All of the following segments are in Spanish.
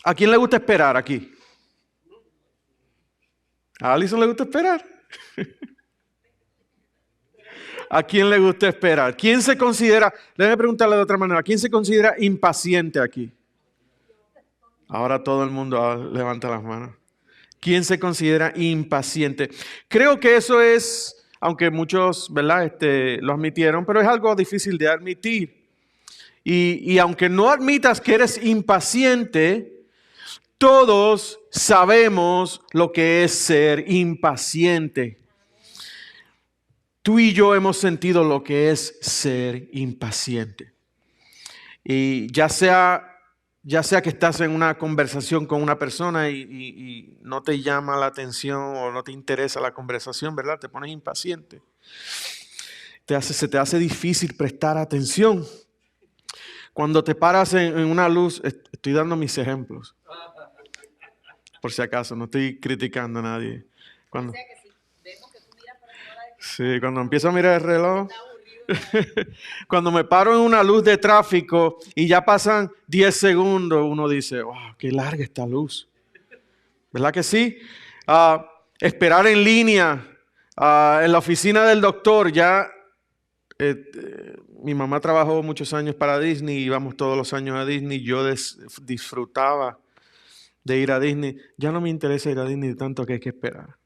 ¿A quién le gusta esperar aquí? ¿A Alison le gusta esperar? ¿A quién le gusta esperar? ¿Quién se considera, déjame preguntarle de otra manera, ¿quién se considera impaciente aquí? Ahora todo el mundo levanta las manos. ¿Quién se considera impaciente? Creo que eso es, aunque muchos, ¿verdad? Lo admitieron, pero es algo difícil de admitir. Y aunque no admitas que eres impaciente, todos sabemos lo que es ser impaciente. Tú y yo hemos sentido lo que es ser impaciente. Y ya sea que estás en una conversación con una persona y no te llama la atención o no te interesa la conversación, ¿verdad? Te pones impaciente. Se te hace difícil prestar atención. Cuando te paras en una luz, estoy dando mis ejemplos. Por si acaso, no estoy criticando a nadie. Cuando empiezo a mirar el reloj. Cuando me paro en una luz de tráfico y ya pasan 10 segundos, uno dice, wow, qué larga esta luz. ¿Verdad que sí? Esperar en línea, en la oficina del doctor, mi mamá trabajó muchos años para Disney, íbamos todos los años a Disney, yo disfrutaba de ir a Disney. Ya no me interesa ir a Disney tanto que hay que esperar.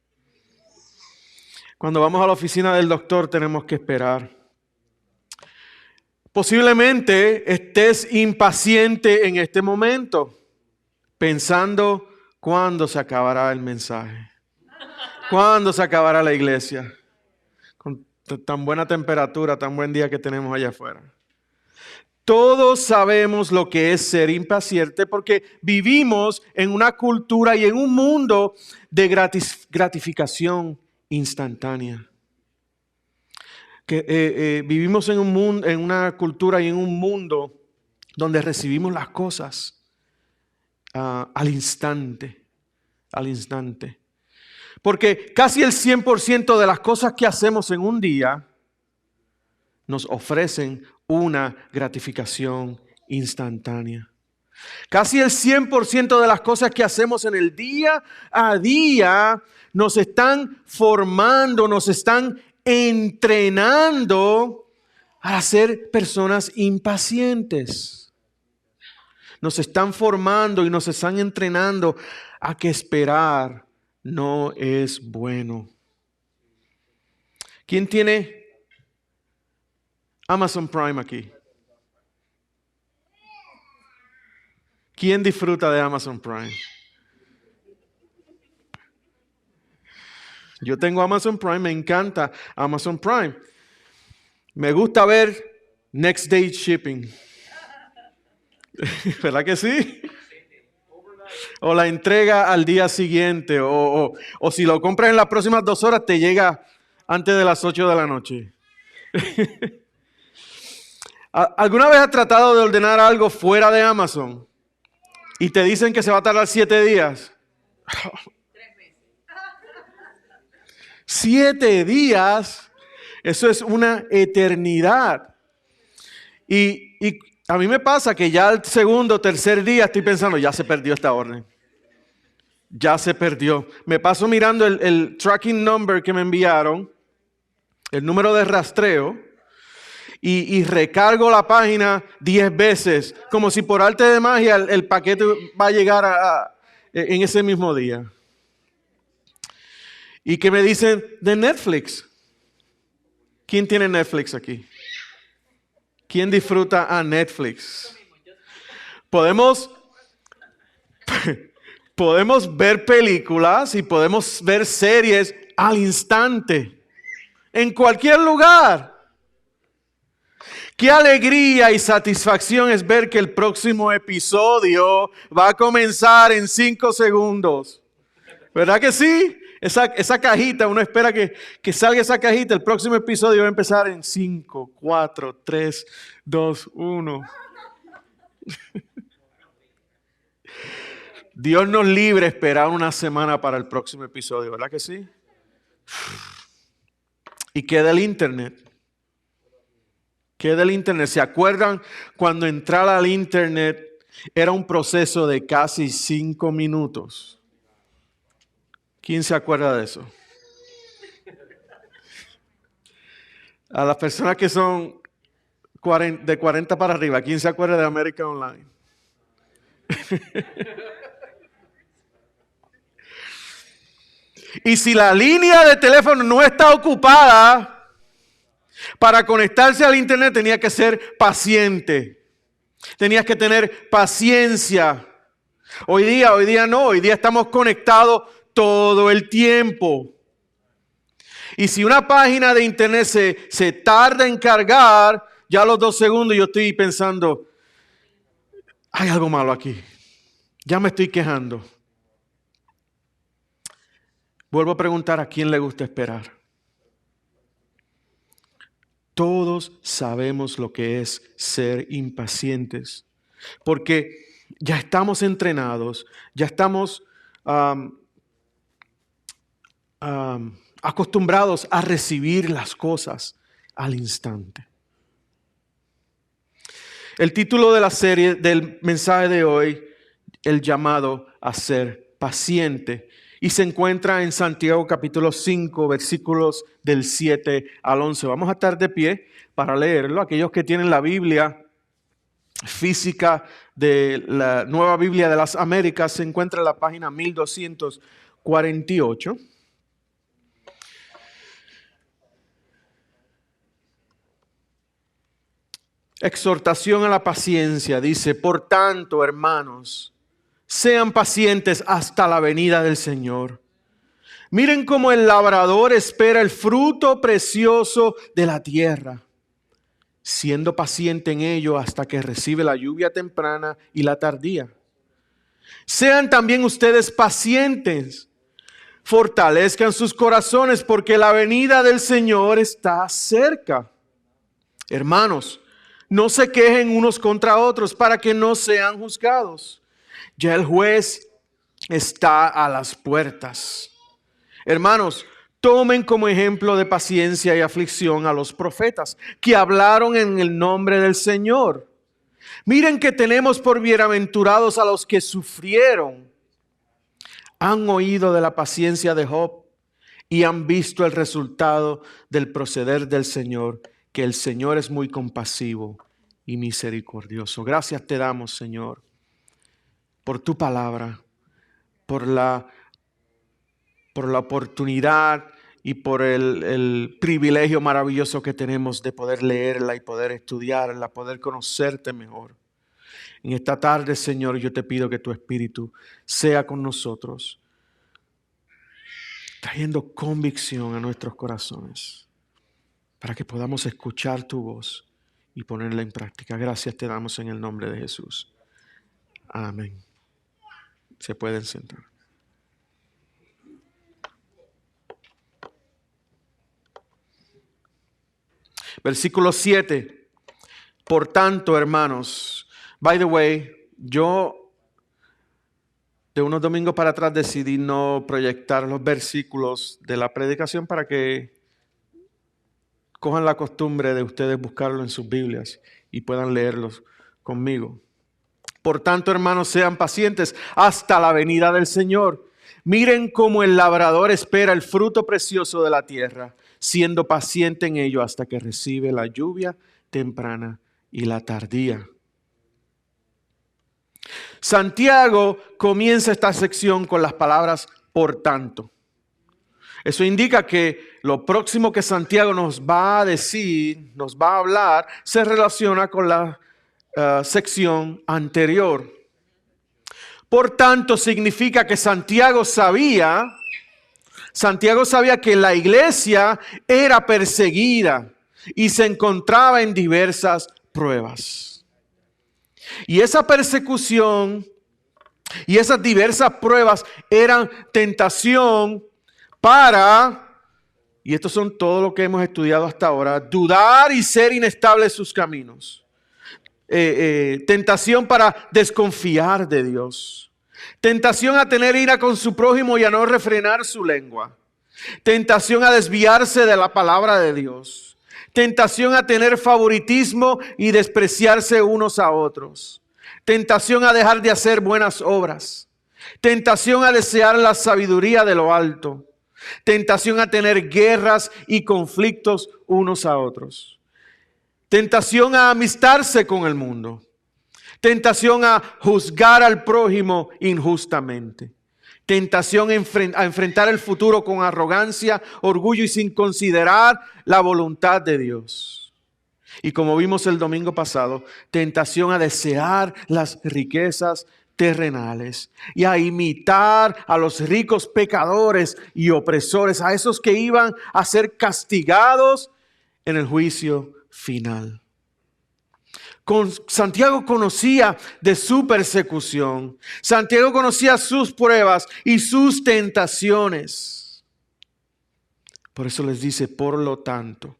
Cuando vamos a la oficina del doctor tenemos que esperar. Posiblemente estés impaciente en este momento, pensando cuándo se acabará el mensaje, cuándo se acabará la iglesia, con tan buena temperatura, tan buen día que tenemos allá afuera. Todos sabemos lo que es ser impaciente porque vivimos en una cultura y en un mundo de gratificación instantánea. Vivimos en una cultura y en un mundo donde recibimos las cosas al instante. Porque casi el 100% de las cosas que hacemos en un día nos ofrecen una gratificación instantánea. Casi el 100% de las cosas que hacemos en el día a día nos están formando, nos están entrenando a ser personas impacientes. Nos están formando y nos están entrenando a que esperar no es bueno. ¿Quién tiene Amazon Prime aquí? ¿Quién disfruta de Amazon Prime? Yo tengo Amazon Prime, me encanta Amazon Prime. Me gusta ver Next Day Shipping. ¿Verdad que sí? O la entrega al día siguiente. O si lo compras en las próximas 2 horas, te llega antes de las 8 de la noche. ¿Alguna vez has tratado de ordenar algo fuera de Amazon? Y te dicen que se va a tardar 7 días. 7 días, eso es una eternidad. Y a mí me pasa que ya el segundo, tercer día estoy pensando, ya se perdió esta orden. Ya se perdió. Me paso mirando el tracking number que me enviaron, el número de rastreo, y recargo la página 10 veces, como si por arte de magia el paquete va a llegar en ese mismo día. ¿Y qué me dicen de Netflix? ¿Quién tiene Netflix aquí? ¿Quién disfruta a Netflix? Podemos ver películas y podemos ver series al instante, en cualquier lugar. Qué alegría y satisfacción es ver que el próximo episodio va a comenzar en 5 segundos. ¿Verdad que sí? Esa cajita, uno espera que salga esa cajita. El próximo episodio va a empezar en 5, 4, 3, 2, 1. Dios nos libre esperar una semana para el próximo episodio, ¿verdad que sí? ¿Y qué del internet? ¿Qué del internet? ¿Se acuerdan cuando entrar al internet era un proceso de casi 5 minutos. ¿Quién se acuerda de eso? A las personas que son de 40 para arriba, ¿quién se acuerda de América Online? Y si la línea de teléfono no está ocupada, para conectarse al internet tenía que ser paciente. Tenías que tener paciencia. Hoy día no, hoy día estamos conectados todo el tiempo. Y si una página de internet se tarda en cargar, ya a los 2 segundos yo estoy pensando, hay algo malo aquí. Ya me estoy quejando. Vuelvo a preguntar, ¿a quién le gusta esperar? Todos sabemos lo que es ser impacientes, porque ya estamos entrenados, ya estamos acostumbrados a recibir las cosas al instante. El título de la serie, del mensaje de hoy, el llamado a ser paciente, y se encuentra en Santiago capítulo 5, versículos del 7 al 11. Vamos a estar de pie para leerlo. Aquellos que tienen la Biblia física de la Nueva Biblia de las Américas, se encuentra en la página 1248. Exhortación a la paciencia, dice: por tanto, hermanos, sean pacientes hasta la venida del Señor. Miren cómo el labrador espera el fruto precioso de la tierra, siendo paciente en ello hasta que recibe la lluvia temprana y la tardía. Sean también ustedes pacientes, fortalezcan sus corazones, porque la venida del Señor está cerca. Hermanos, no se quejen unos contra otros para que no sean juzgados. Ya el juez está a las puertas. Hermanos, tomen como ejemplo de paciencia y aflicción a los profetas que hablaron en el nombre del Señor. Miren que tenemos por bienaventurados a los que sufrieron. Han oído de la paciencia de Job y han visto el resultado del proceder del Señor, que el Señor es muy compasivo y misericordioso. Gracias te damos, Señor, por tu palabra, por la oportunidad y por el privilegio maravilloso que tenemos de poder leerla y poder estudiarla, poder conocerte mejor. En esta tarde, Señor, yo te pido que tu Espíritu sea con nosotros, trayendo convicción a nuestros corazones, para que podamos escuchar tu voz y ponerla en práctica. Gracias te damos en el nombre de Jesús. Amén. Se pueden sentar. Versículo 7. Por tanto, hermanos, by the way, yo de unos domingos para atrás decidí no proyectar los versículos de la predicación para que cojan la costumbre de ustedes buscarlo en sus Biblias y puedan leerlos conmigo. Por tanto, hermanos, sean pacientes hasta la venida del Señor. Miren cómo el labrador espera el fruto precioso de la tierra, siendo paciente en ello hasta que recibe la lluvia temprana y la tardía. Santiago comienza esta sección con las palabras por tanto. Eso indica que lo próximo que Santiago nos va a decir, nos va a hablar, se relaciona con la sección anterior. Por tanto, significa que Santiago sabía que la iglesia era perseguida y se encontraba en diversas pruebas. Y esa persecución y esas diversas pruebas eran tentación para, y estos son todo lo que hemos estudiado hasta ahora, dudar y ser inestables sus caminos. Tentación para desconfiar de Dios. Tentación a tener ira con su prójimo y a no refrenar su lengua. Tentación a desviarse de la palabra de Dios. Tentación a tener favoritismo y despreciarse unos a otros. tentación a dejar de hacer buenas obras, tentación a desear la sabiduría de lo alto, tentación a tener guerras y conflictos unos a otros, tentación a amistarse con el mundo, tentación a juzgar al prójimo injustamente, tentación a enfrentar el futuro con arrogancia, orgullo y sin considerar la voluntad de Dios. Y como vimos el domingo pasado, tentación a desear las riquezas terrenales y a imitar a los ricos pecadores y opresores, a esos que iban a ser castigados en el juicio final. Santiago conocía de su persecución. Santiago conocía sus pruebas y sus tentaciones. Por eso les dice, por lo tanto.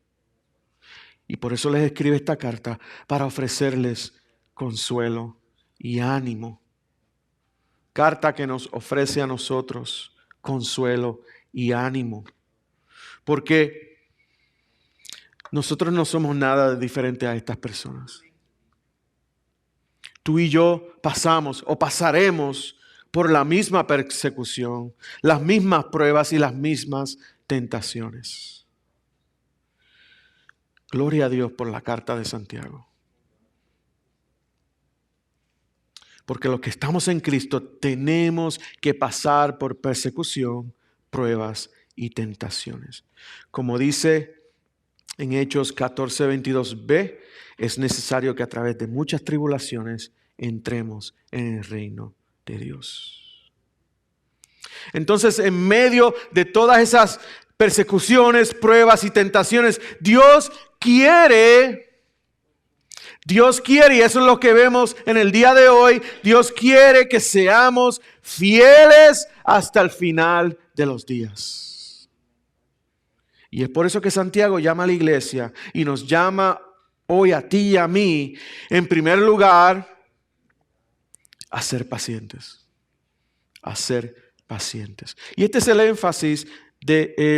Y por eso les escribe esta carta, para ofrecerles consuelo y ánimo. Carta que nos ofrece a nosotros consuelo y ánimo. Porque nosotros no somos nada diferente a estas personas. Tú y yo pasamos o pasaremos por la misma persecución, las mismas pruebas y las mismas tentaciones. Gloria a Dios por la carta de Santiago. Porque los que estamos en Cristo tenemos que pasar por persecución, pruebas y tentaciones. Como dice en Hechos 14:22b, es necesario que a través de muchas tribulaciones entremos en el reino de Dios. Entonces, en medio de todas esas persecuciones, pruebas y tentaciones, Dios quiere, y eso es lo que vemos en el día de hoy, Dios quiere que seamos fieles hasta el final de los días. Y es por eso que Santiago llama a la iglesia y nos llama hoy a ti y a mí, en primer lugar, a ser pacientes. A ser pacientes. Y este es el énfasis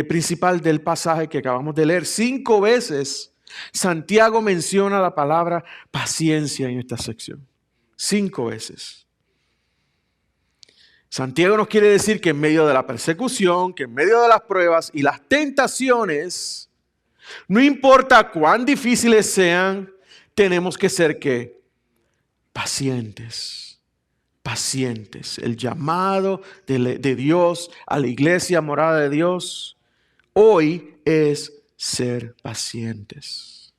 principal del pasaje que acabamos de leer. 5 veces Santiago menciona la palabra paciencia en esta sección. 5 veces. Santiago nos quiere decir que en medio de la persecución, que en medio de las pruebas y las tentaciones, no importa cuán difíciles sean, tenemos que ser ¿qué? Pacientes. Pacientes. El llamado de Dios a la iglesia morada de Dios hoy es ser pacientes.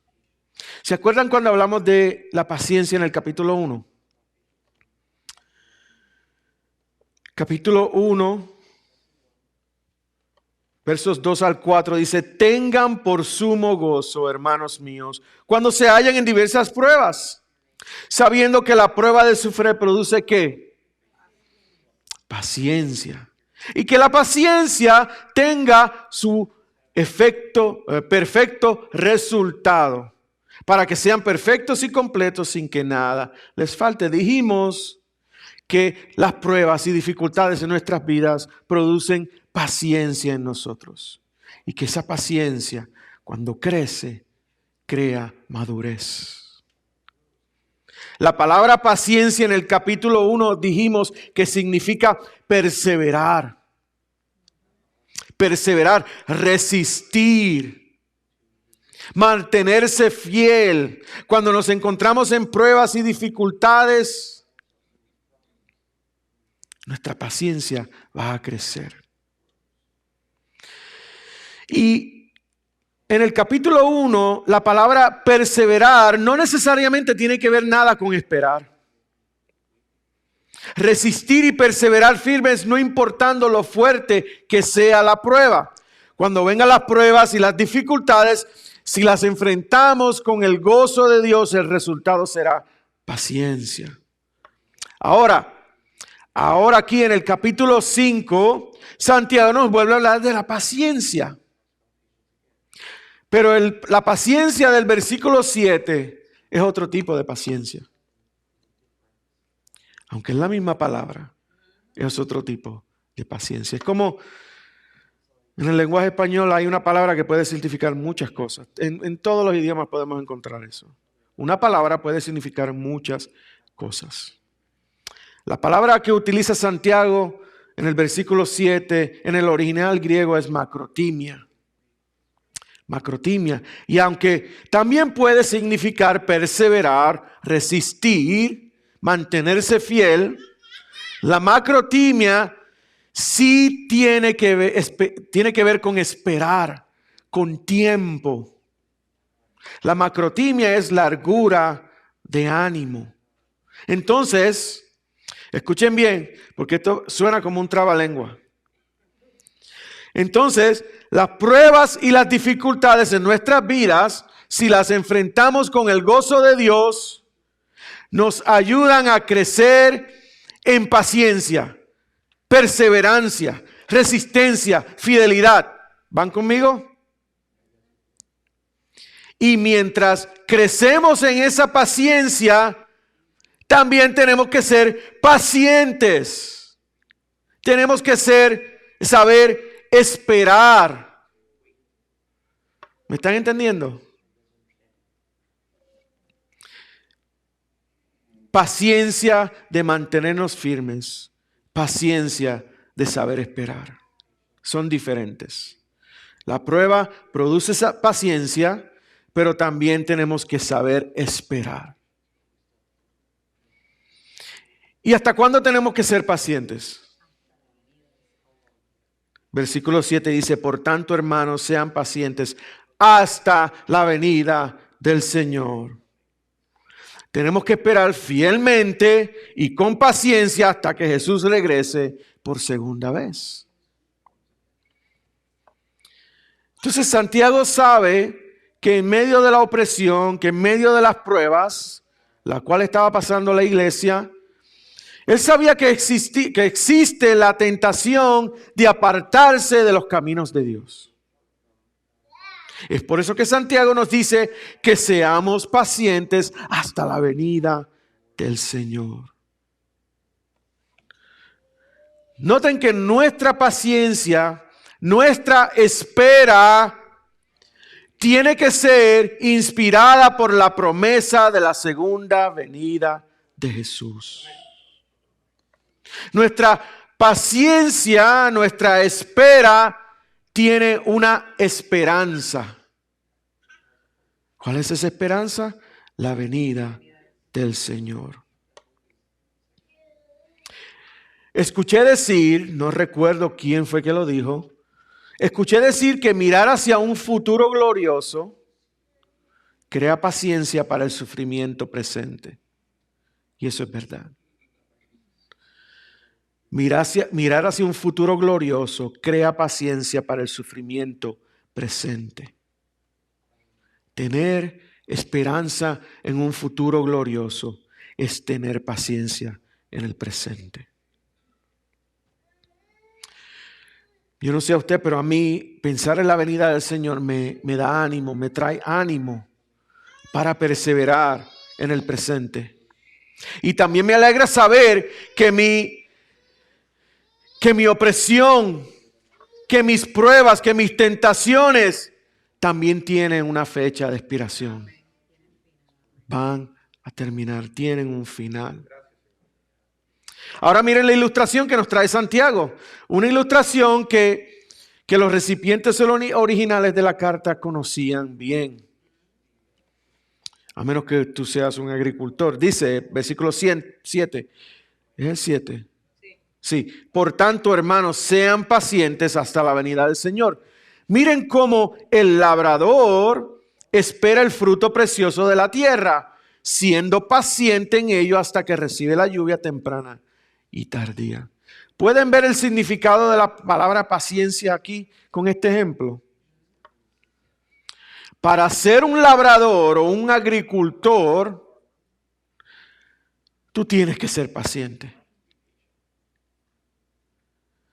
¿Se acuerdan cuando hablamos de la paciencia en el capítulo 1? Capítulo 1, versos 2 al 4 dice: tengan por sumo gozo, hermanos míos, cuando se hallan en diversas pruebas, sabiendo que la prueba de su fe produce ¿qué? Paciencia. Y que la paciencia tenga su perfecto resultado, para que sean perfectos y completos sin que nada les falte. Dijimos que las pruebas y dificultades en nuestras vidas producen paciencia en nosotros. Y que esa paciencia, cuando crece, crea madurez. La palabra paciencia en el capítulo 1 dijimos que significa perseverar. Perseverar, resistir, mantenerse fiel. Cuando nos encontramos en pruebas y dificultades, nuestra paciencia va a crecer. Y en el capítulo 1, la palabra perseverar no necesariamente tiene que ver nada con esperar. Resistir y perseverar firmes, no importando lo fuerte que sea la prueba. Cuando vengan las pruebas y las dificultades, si las enfrentamos con el gozo de Dios, el resultado será paciencia. Ahora aquí en el capítulo 5, Santiago nos vuelve a hablar de la paciencia. Pero la paciencia del versículo 7 es otro tipo de paciencia. Aunque es la misma palabra, es otro tipo de paciencia. Es como en el lenguaje español hay una palabra que puede significar muchas cosas. En todos los idiomas podemos encontrar eso. Una palabra puede significar muchas cosas. La palabra que utiliza Santiago en el versículo 7, en el original griego, es macrotimia. Macrotimia. Y aunque también puede significar perseverar, resistir, mantenerse fiel, la macrotimia sí tiene que ver con esperar, con tiempo. La macrotimia es largura de ánimo. Entonces, escuchen bien, porque esto suena como un trabalengua. Entonces, las pruebas y las dificultades en nuestras vidas, si las enfrentamos con el gozo de Dios, nos ayudan a crecer en paciencia, perseverancia, resistencia, fidelidad. ¿Van conmigo? Y mientras crecemos en esa paciencia, también tenemos que ser pacientes. Tenemos que saber esperar. ¿Me están entendiendo? Paciencia de mantenernos firmes. Paciencia de saber esperar. Son diferentes. La prueba produce esa paciencia, pero también tenemos que saber esperar. ¿Y hasta cuándo tenemos que ser pacientes? Versículo 7 dice, por tanto, hermanos, sean pacientes hasta la venida del Señor. Tenemos que esperar fielmente y con paciencia hasta que Jesús regrese por segunda vez. Entonces Santiago sabe que en medio de la opresión, que en medio de las pruebas, la cual estaba pasando la iglesia, él sabía que existe la tentación de apartarse de los caminos de Dios. Es por eso que Santiago nos dice que seamos pacientes hasta la venida del Señor. Noten que nuestra paciencia, nuestra espera, tiene que ser inspirada por la promesa de la segunda venida de Jesús. Nuestra paciencia, nuestra espera tiene una esperanza. ¿Cuál es esa esperanza? La venida del Señor. Escuché decir, no recuerdo quién fue que lo dijo, escuché decir que mirar hacia un futuro glorioso crea paciencia para el sufrimiento presente. Y eso es verdad. Mirar hacia un futuro glorioso crea paciencia para el sufrimiento presente. Tener esperanza en un futuro glorioso es tener paciencia en el presente. Yo no sé a usted, pero a mí pensar en la venida del Señor me da ánimo, me trae ánimo para perseverar en el presente. Y también me alegra saber que mi opresión, que mis pruebas, que mis tentaciones también tienen una fecha de expiración. Van a terminar, tienen un final. Ahora miren la ilustración que nos trae Santiago. Una ilustración que los recipientes originales de la carta conocían bien. A menos que tú seas un agricultor. Dice, versículo 7. ¿Es el 7? Sí. Por tanto, hermanos, sean pacientes hasta la venida del Señor. Miren cómo el labrador espera el fruto precioso de la tierra, siendo paciente en ello hasta que recibe la lluvia temprana y tardía. ¿Pueden ver el significado de la palabra paciencia aquí con este ejemplo? Para ser un labrador o un agricultor, tú tienes que ser paciente.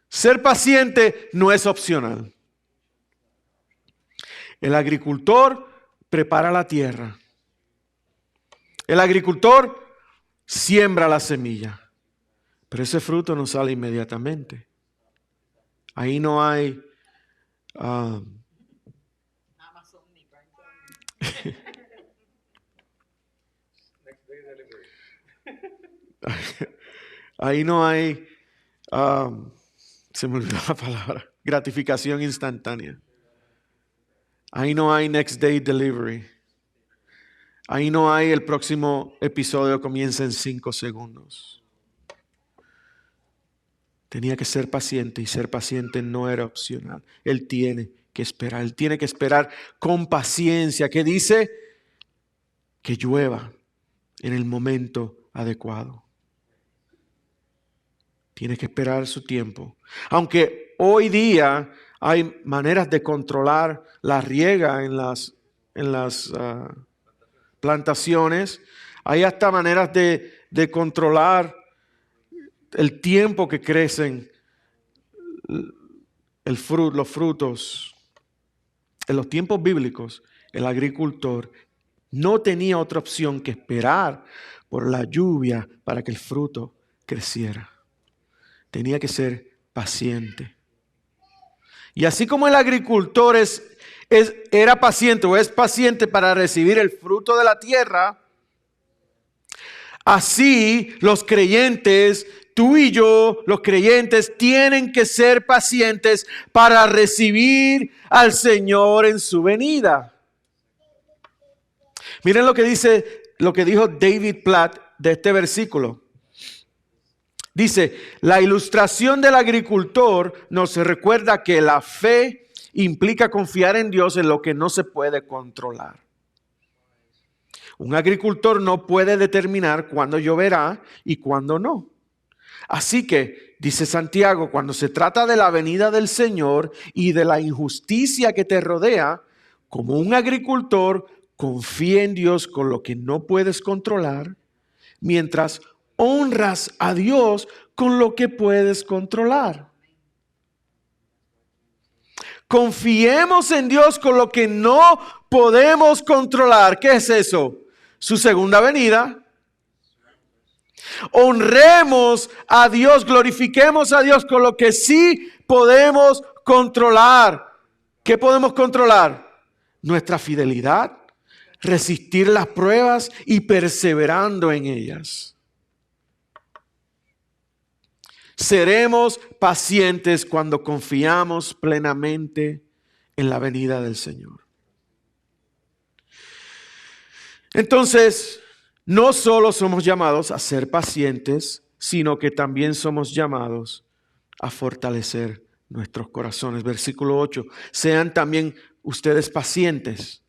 Ser paciente no es opcional. El agricultor prepara la tierra. El agricultor siembra la semilla. Pero ese fruto no sale inmediatamente. Ahí no hay Amazon ni Prime. Next day delivery. Ahí no hay, se me olvidó la palabra, gratificación instantánea. Ahí no hay next day delivery. Ahí no hay el próximo episodio comienza en 5 segundos. Tenía que ser paciente y ser paciente no era opcional. Él tiene que esperar. Él tiene que esperar con paciencia. ¿Qué dice? Que llueva en el momento adecuado. Tiene que esperar su tiempo. Aunque hoy día hay maneras de controlar la riega en las plantaciones. Hay hasta maneras de controlar el tiempo que crecen los frutos. En los tiempos bíblicos, el agricultor no tenía otra opción que esperar por la lluvia para que el fruto creciera. Tenía que ser paciente. Y así como el agricultor era paciente o es paciente para recibir el fruto de la tierra, así los creyentes, tú y yo, los creyentes, tienen que ser pacientes para recibir al Señor en su venida. Miren lo que dijo David Platt de este versículo. Dice, la ilustración del agricultor nos recuerda que la fe implica confiar en Dios en lo que no se puede controlar. Un agricultor no puede determinar cuándo lloverá y cuándo no. Así que, dice Santiago, cuando se trata de la venida del Señor y de la injusticia que te rodea, como un agricultor, confía en Dios con lo que no puedes controlar, mientras honras a Dios con lo que puedes controlar. Confiemos en Dios con lo que no podemos controlar. ¿Qué es eso? Su segunda venida. Honremos a Dios, glorifiquemos a Dios con lo que sí podemos controlar. ¿Qué podemos controlar? Nuestra fidelidad, resistir las pruebas y perseverando en ellas. Seremos pacientes cuando confiamos plenamente en la venida del Señor. Entonces, no solo somos llamados a ser pacientes, sino que también somos llamados a fortalecer nuestros corazones. Versículo 8. Sean también ustedes pacientes,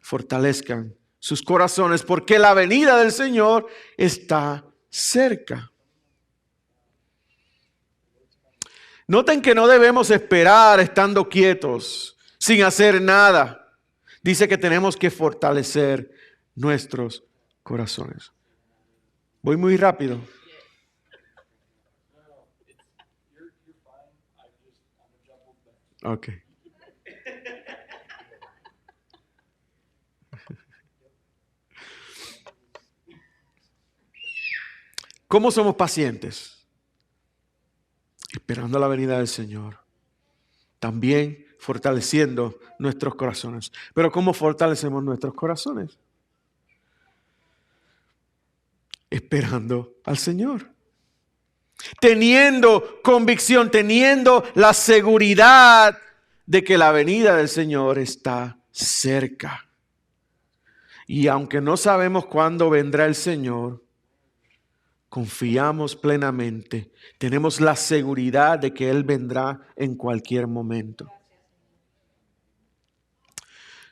fortalezcan sus corazones, porque la venida del Señor está cerca. Noten que no debemos esperar estando quietos, sin hacer nada. Dice que tenemos que fortalecer nuestros corazones. Voy muy rápido. Ok. ¿Cómo somos pacientes? Esperando la venida del Señor. También fortaleciendo nuestros corazones. Pero ¿cómo fortalecemos nuestros corazones? Esperando al Señor. Teniendo convicción, teniendo la seguridad de que la venida del Señor está cerca. Y aunque no sabemos cuándo vendrá el Señor, confiamos plenamente. Tenemos la seguridad de que Él vendrá en cualquier momento.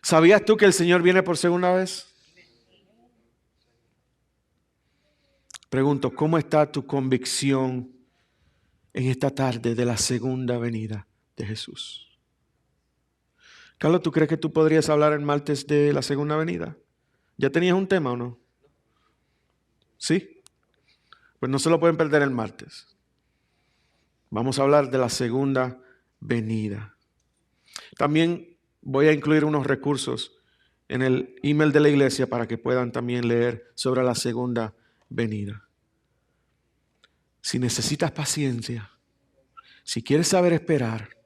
¿Sabías tú que el Señor viene por segunda vez? Pregunto, ¿cómo está tu convicción en esta tarde de la segunda venida de Jesús? Carlos, ¿tú crees que tú podrías hablar el martes de la segunda venida? ¿Ya tenías un tema o no? ¿Sí? Pues no se lo pueden perder el martes. Vamos a hablar de la segunda venida. También voy a incluir unos recursos en el email de la iglesia para que puedan también leer sobre la segunda venida. Si necesitas paciencia, si quieres saber esperar,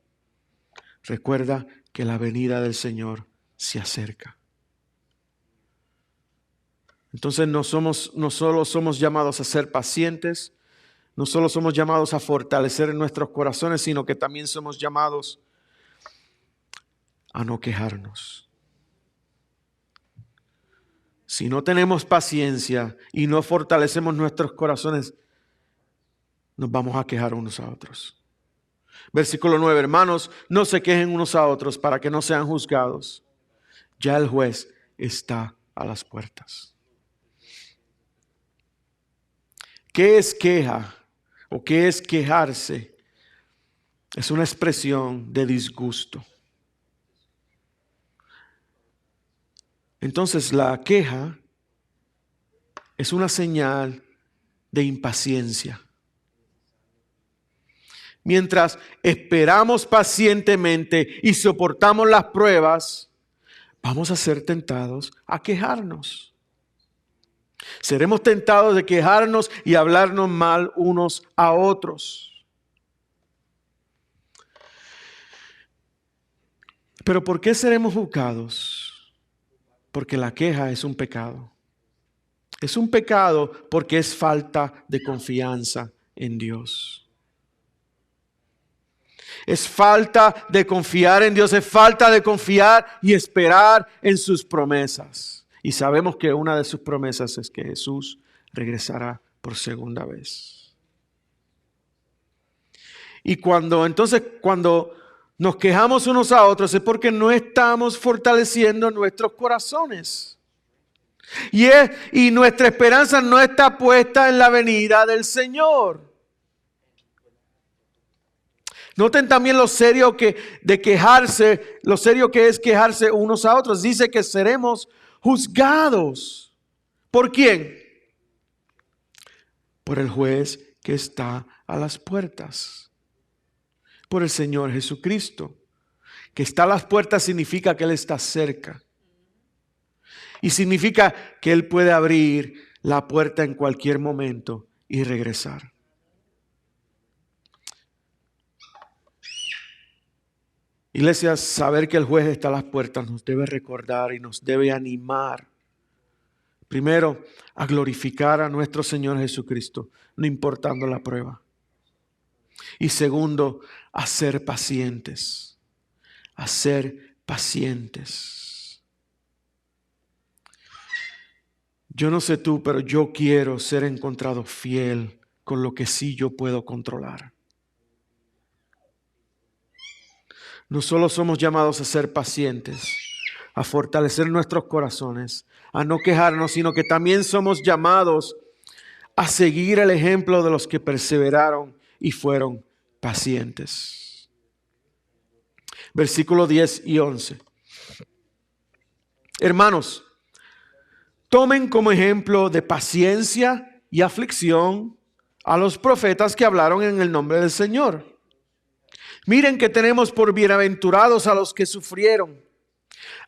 recuerda que la venida del Señor se acerca. Entonces no solo somos llamados a ser pacientes, no solo somos llamados a fortalecer nuestros corazones, sino que también somos llamados a no quejarnos. Si no tenemos paciencia y no fortalecemos nuestros corazones, nos vamos a quejar unos a otros. Versículo 9, hermanos, no se quejen unos a otros para que no sean juzgados. Ya el juez está a las puertas. ¿Qué es queja o qué es quejarse? Es una expresión de disgusto. Entonces la queja es una señal de impaciencia. Mientras esperamos pacientemente y soportamos las pruebas, vamos a ser tentados a quejarnos. Seremos tentados de quejarnos y hablarnos mal unos a otros. Pero ¿por qué seremos juzgados? Porque la queja es un pecado. Es un pecado porque es falta de confianza en Dios. Es falta de confiar en Dios, es falta de confiar y esperar en sus promesas. Y sabemos que una de sus promesas es que Jesús regresará por segunda vez. Y cuando nos quejamos unos a otros es porque no estamos fortaleciendo nuestros corazones. Y nuestra esperanza no está puesta en la venida del Señor. Noten también lo serio que es quejarse unos a otros. Dice que seremos juzgados. ¿Por quién? Por el juez que está a las puertas. Por el Señor Jesucristo. Que está a las puertas significa que Él está cerca. Y significa que Él puede abrir la puerta en cualquier momento y regresar. Iglesia, saber que el juez está a las puertas nos debe recordar y nos debe animar. Primero, a glorificar a nuestro Señor Jesucristo, no importando la prueba. Y segundo, a ser pacientes. A ser pacientes. Yo no sé tú, pero yo quiero ser encontrado fiel con lo que sí yo puedo controlar. No solo somos llamados a ser pacientes, a fortalecer nuestros corazones, a no quejarnos, sino que también somos llamados a seguir el ejemplo de los que perseveraron y fueron pacientes. Versículos 10 y 11. Hermanos, tomen como ejemplo de paciencia y aflicción a los profetas que hablaron en el nombre del Señor. Miren que tenemos por bienaventurados a los que sufrieron.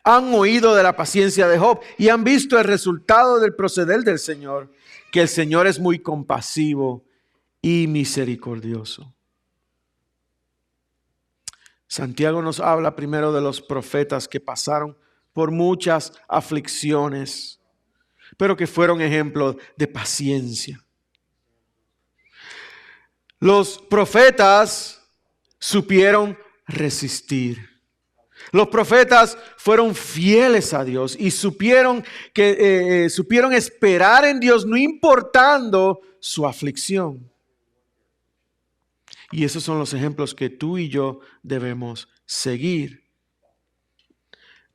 Han oído de la paciencia de Job y han visto el resultado del proceder del Señor, que el Señor es muy compasivo y misericordioso. Santiago nos habla primero de los profetas que pasaron por muchas aflicciones, pero que fueron ejemplos de paciencia. Los profetas supieron resistir. Los profetas fueron fieles a Dios y supieron esperar en Dios, no importando su aflicción. Y esos son los ejemplos que tú y yo debemos seguir.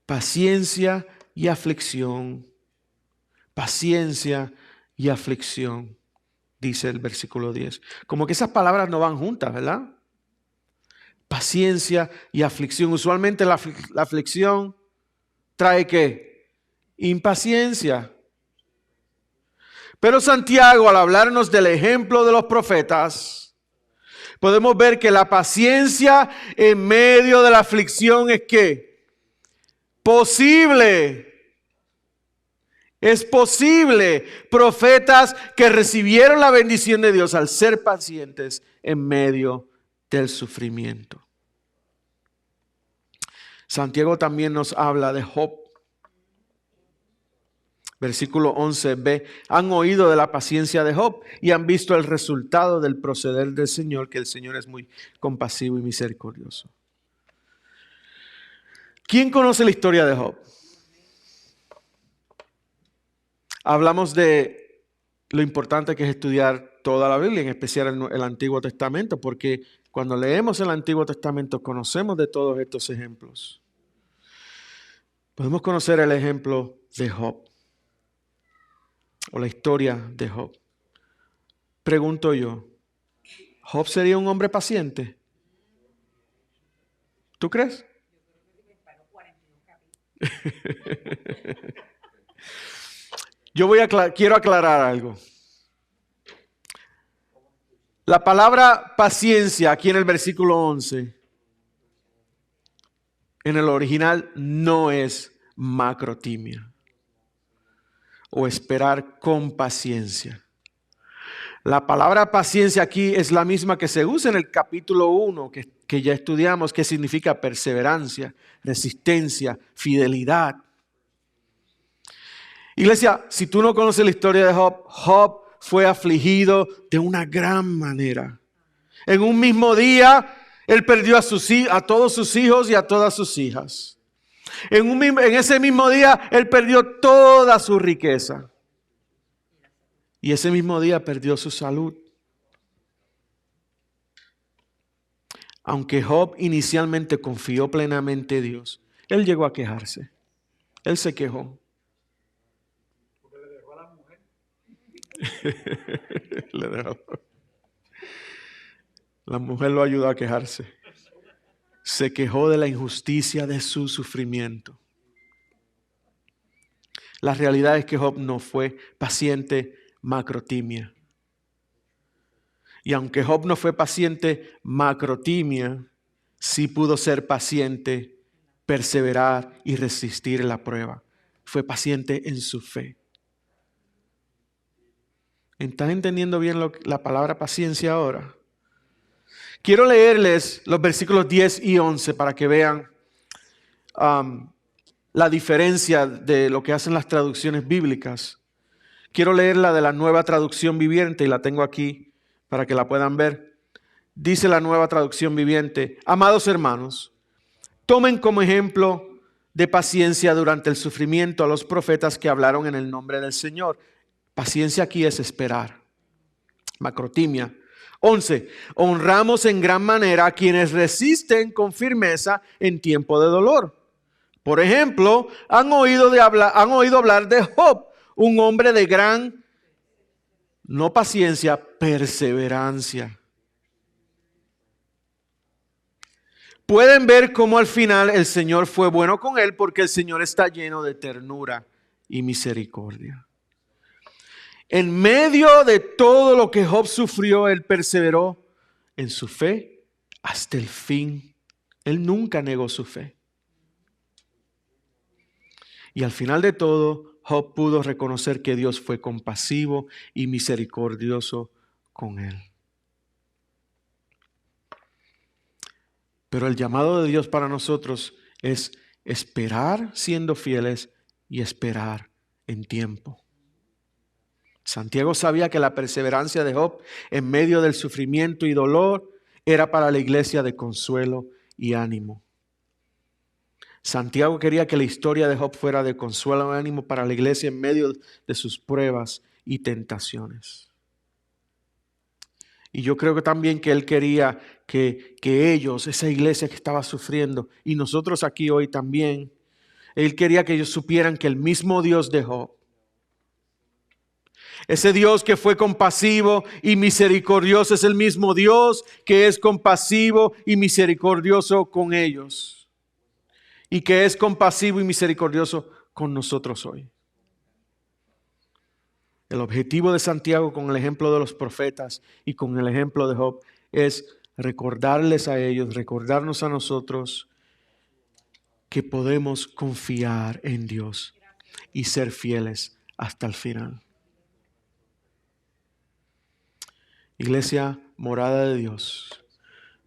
Paciencia y aflicción. Paciencia y aflicción, dice el versículo 10. Como que esas palabras no van juntas, ¿verdad? Paciencia y aflicción. Usualmente la aflicción trae ¿qué? Impaciencia. Pero Santiago, al hablarnos del ejemplo de los profetas, podemos ver que la paciencia en medio de la aflicción es ¿qué? Posible. Es posible. Profetas que recibieron la bendición de Dios al ser pacientes en medio del sufrimiento. Santiago también nos habla de Job. Versículo 11b, han oído de la paciencia de Job y han visto el resultado del proceder del Señor, que el Señor es muy compasivo y misericordioso. ¿Quién conoce la historia de Job? Hablamos de lo importante que es estudiar toda la Biblia, en especial el Antiguo Testamento, porque cuando leemos el Antiguo Testamento conocemos de todos estos ejemplos. Podemos conocer el ejemplo de Job o la historia de Job. Pregunto yo, ¿Job sería un hombre paciente? ¿Tú crees? Quiero aclarar algo. La palabra paciencia aquí en el versículo 11, en el original no es macrotimia o esperar con paciencia. La palabra paciencia aquí es la misma que se usa en el capítulo 1 que ya estudiamos, que significa perseverancia, resistencia, fidelidad. Iglesia, si tú no conoces la historia de Job, Job fue afligido de una gran manera. En un mismo día, él perdió a todos sus hijos y a todas sus hijas. En ese mismo día, él perdió toda su riqueza. Y ese mismo día perdió su salud. Aunque Job inicialmente confió plenamente en Dios, él llegó a quejarse. Él se quejó. Le dejó. La mujer lo ayudó a quejarse. Se quejó de la injusticia de su sufrimiento. La realidad es que Job no fue paciente, macrotimia. Y aunque Job no fue paciente, macrotimia, sí pudo ser paciente, perseverar y resistir la prueba. Fue paciente en su fe. ¿Están entendiendo bien la palabra paciencia ahora? Quiero leerles los versículos 10 y 11 para que vean la diferencia de lo que hacen las traducciones bíblicas. Quiero leer la de la Nueva Traducción Viviente y la tengo aquí para que la puedan ver. Dice la Nueva Traducción Viviente: amados hermanos, tomen como ejemplo de paciencia durante el sufrimiento a los profetas que hablaron en el nombre del Señor. Paciencia aquí es esperar. Macrotimia. 11. Honramos en gran manera a quienes resisten con firmeza en tiempo de dolor. Por ejemplo, han oído hablar de Job, un hombre de gran, no paciencia, perseverancia. Pueden ver cómo al final el Señor fue bueno con él, porque el Señor está lleno de ternura y misericordia. En medio de todo lo que Job sufrió, él perseveró en su fe hasta el fin. Él nunca negó su fe. Y al final de todo, Job pudo reconocer que Dios fue compasivo y misericordioso con él. Pero el llamado de Dios para nosotros es esperar siendo fieles y esperar en tiempo. Santiago sabía que la perseverancia de Job en medio del sufrimiento y dolor era para la iglesia de consuelo y ánimo. Santiago quería que la historia de Job fuera de consuelo y ánimo para la iglesia en medio de sus pruebas y tentaciones. Y yo creo que también que él quería que ellos, esa iglesia que estaba sufriendo, y nosotros aquí hoy también, él quería que ellos supieran que el mismo Dios de Job, ese Dios que fue compasivo y misericordioso, es el mismo Dios que es compasivo y misericordioso con ellos. Y que es compasivo y misericordioso con nosotros hoy. El objetivo de Santiago con el ejemplo de los profetas y con el ejemplo de Job es recordarles a ellos, recordarnos a nosotros que podemos confiar en Dios y ser fieles hasta el final. Iglesia, morada de Dios,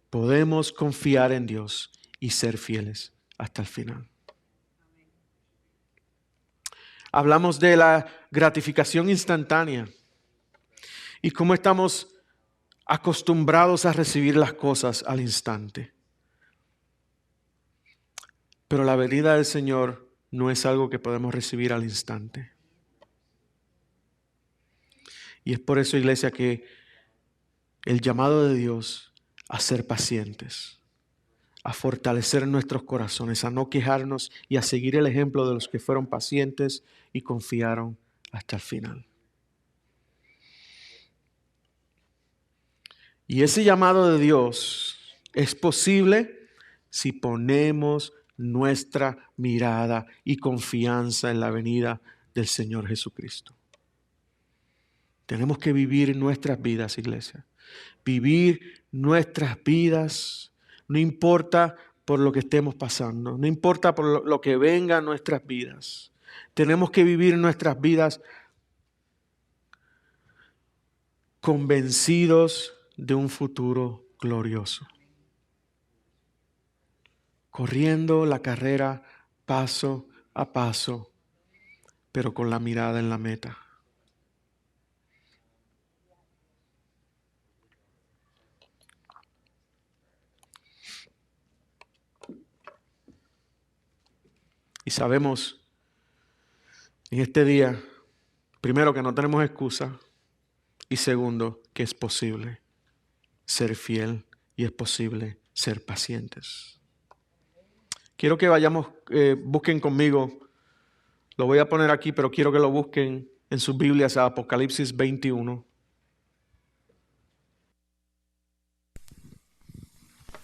podemos confiar en Dios y ser fieles hasta el final. Hablamos de la gratificación instantánea y cómo estamos acostumbrados a recibir las cosas al instante. Pero la venida del Señor no es algo que podemos recibir al instante. Y es por eso, iglesia, que el llamado de Dios a ser pacientes, a fortalecer nuestros corazones, a no quejarnos y a seguir el ejemplo de los que fueron pacientes y confiaron hasta el final. Y ese llamado de Dios es posible si ponemos nuestra mirada y confianza en la venida del Señor Jesucristo. Tenemos que vivir nuestras vidas, iglesia. Vivir nuestras vidas, no importa por lo que estemos pasando, no importa por lo que venga a nuestras vidas. Tenemos que vivir nuestras vidas convencidos de un futuro glorioso. Corriendo la carrera paso a paso, pero con la mirada en la meta. Y sabemos en este día, primero, que no tenemos excusa, y segundo, que es posible ser fiel y es posible ser pacientes. Quiero que vayamos, busquen conmigo, lo voy a poner aquí, pero quiero que lo busquen en sus Biblias a Apocalipsis 21.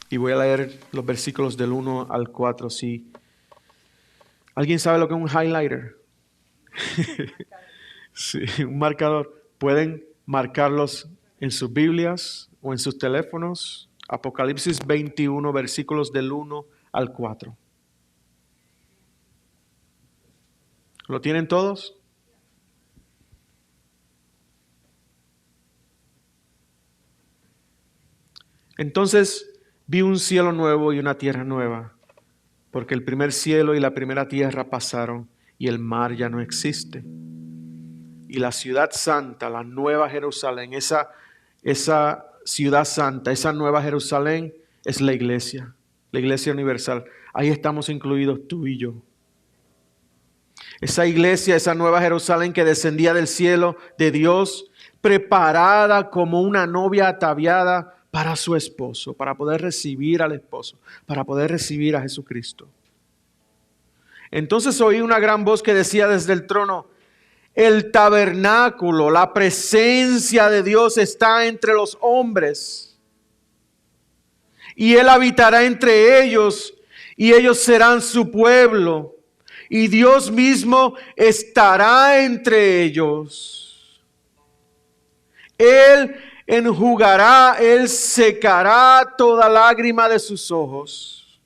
Y voy a leer los versículos del 1 al 4. Si alguien sabe lo que es un highlighter, sí, un marcador, pueden marcarlos en sus Biblias o en sus teléfonos. Apocalipsis 21, versículos del 1 al 4. ¿Lo tienen todos? Entonces vi un cielo nuevo y una tierra nueva, porque el primer cielo y la primera tierra pasaron y el mar ya no existe. Y la ciudad santa, la nueva Jerusalén, esa ciudad santa, esa nueva Jerusalén es la iglesia universal. Ahí estamos incluidos tú y yo. Esa iglesia, esa nueva Jerusalén que descendía del cielo de Dios, preparada como una novia ataviada para su esposo, para poder recibir al esposo, para poder recibir a Jesucristo. Entonces oí una gran voz que decía desde el trono: el tabernáculo, la presencia de Dios está entre los hombres, y Él habitará entre ellos, y ellos serán su pueblo, y Dios mismo estará entre ellos. Él enjugará, Él secará toda lágrima de sus ojos.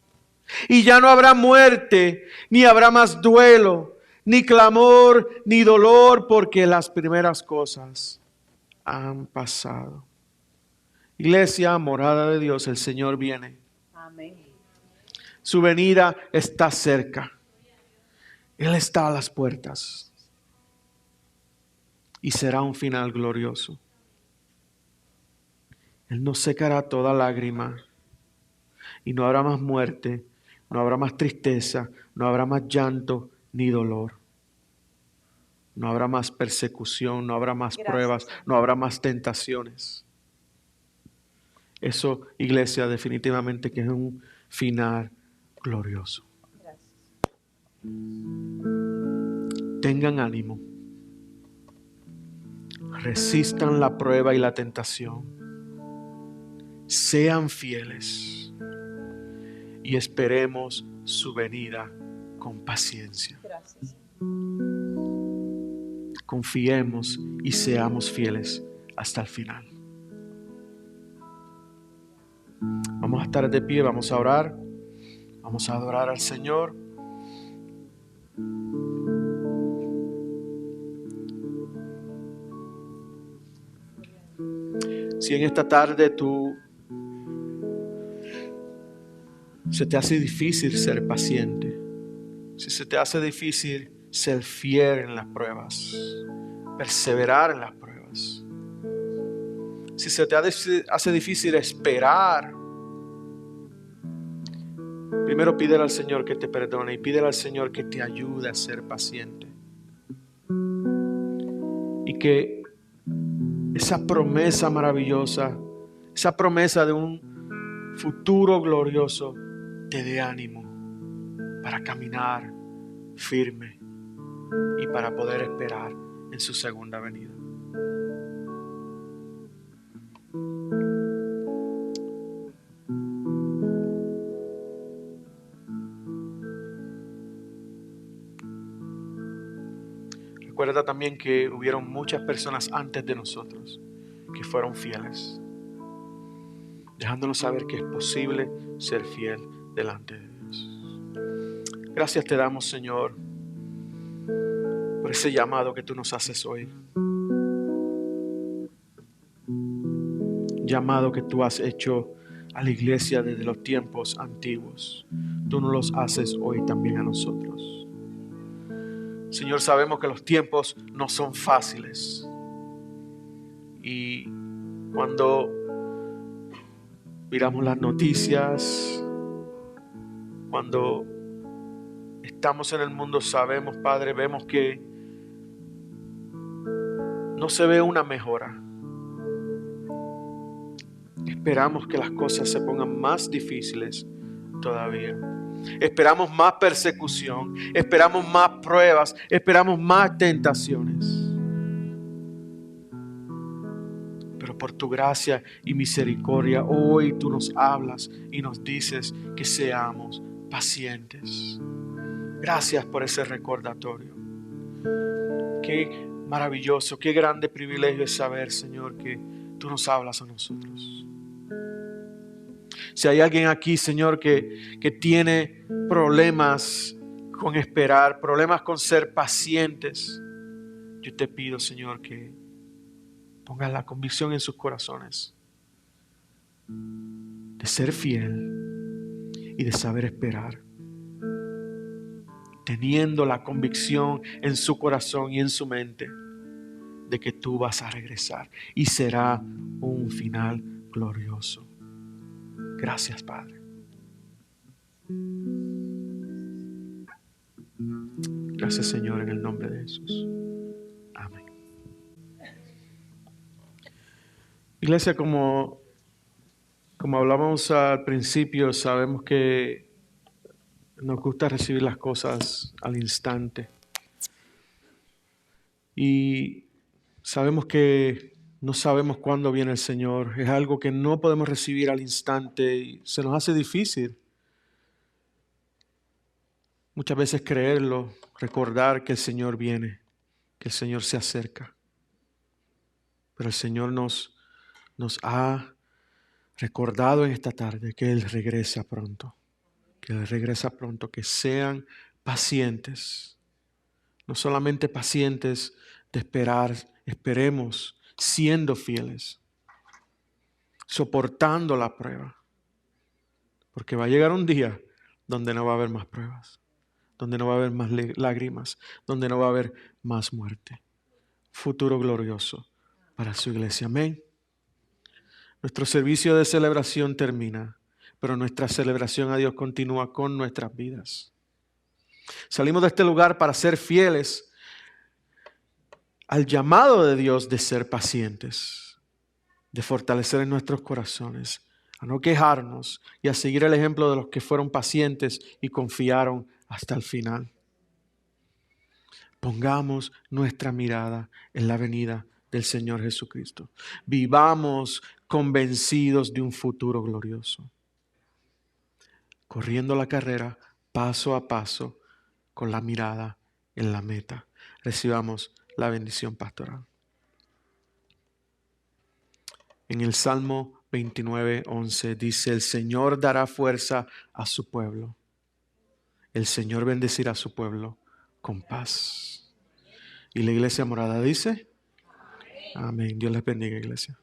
Y ya no habrá muerte, ni habrá más duelo, ni clamor, ni dolor, porque las primeras cosas han pasado. Iglesia, morada de Dios, el Señor viene. Amén. Su venida está cerca. Él está a las puertas. Y será un final glorioso. Él nos secará toda lágrima. Y no habrá más muerte, no habrá más tristeza, no habrá más llanto ni dolor. No habrá más persecución, no habrá más pruebas, no habrá más tentaciones. Eso, iglesia, definitivamente que es un final glorioso. Gracias. Tengan ánimo. Resistan la prueba y la tentación. Sean fieles. Y esperemos su venida con paciencia. Gracias. Confiemos y seamos fieles hasta el final. Vamos a estar de pie, vamos a orar, vamos a adorar al Señor. Si en esta tarde se te hace difícil ser paciente, si se te hace difícil ser fiel en las pruebas, perseverar en las pruebas. Si se te hace difícil esperar, primero pídele al Señor que te perdone y pídele al Señor que te ayude a ser paciente. Y que esa promesa maravillosa, esa promesa de un futuro glorioso, te dé ánimo para caminar firme y para poder esperar en su segunda venida. Recuerda también que hubieron muchas personas antes de nosotros que fueron fieles, dejándonos saber que es posible ser fiel delante de Dios. Gracias te damos, Señor, por ese llamado que tú nos haces hoy. Llamado que tú has hecho a la iglesia desde los tiempos antiguos. Tú nos los haces hoy también a nosotros. Señor, sabemos que los tiempos no son fáciles. Y cuando miramos las noticias, cuando estamos en el mundo, sabemos, Padre, vemos que no se ve una mejora. Esperamos que las cosas se pongan más difíciles todavía. Esperamos más persecución, esperamos más pruebas, esperamos más tentaciones. Pero por tu gracia y misericordia, hoy tú nos hablas y nos dices que seamos pacientes. Gracias por ese recordatorio. Qué maravilloso, qué grande privilegio es saber, Señor, que tú nos hablas a nosotros. Si hay alguien aquí, Señor, que tiene problemas con esperar, problemas con ser pacientes, yo te pido, Señor, que pongas la convicción en sus corazones de ser fiel y de saber esperar, teniendo la convicción en su corazón y en su mente de que tú vas a regresar y será un final glorioso. Gracias, Padre. Gracias, Señor, en el nombre de Jesús. Amén. Iglesia, como hablábamos al principio, sabemos que nos gusta recibir las cosas al instante. Y sabemos que no sabemos cuándo viene el Señor. Es algo que no podemos recibir al instante y se nos hace difícil muchas veces creerlo, recordar que el Señor viene, que el Señor se acerca. Pero el Señor nos ha recordado en esta tarde que Él regresa pronto, que sean pacientes, no solamente pacientes de esperar, esperemos siendo fieles, soportando la prueba, porque va a llegar un día donde no va a haber más pruebas, donde no va a haber más lágrimas, donde no va a haber más muerte. Futuro glorioso para su iglesia. Amén. Nuestro servicio de celebración termina, pero nuestra celebración a Dios continúa con nuestras vidas. Salimos de este lugar para ser fieles al llamado de Dios de ser pacientes, de fortalecer en nuestros corazones, a no quejarnos y a seguir el ejemplo de los que fueron pacientes y confiaron hasta el final. Pongamos nuestra mirada en la venida del Señor Jesucristo. Vivamos convencidos de un futuro glorioso, corriendo la carrera paso a paso con la mirada en la meta. Recibamos la bendición pastoral. En el Salmo 29:11 dice: el Señor dará fuerza a su pueblo. El Señor bendecirá a su pueblo con paz. Y la iglesia morada dice: amén. Dios les bendiga, iglesia.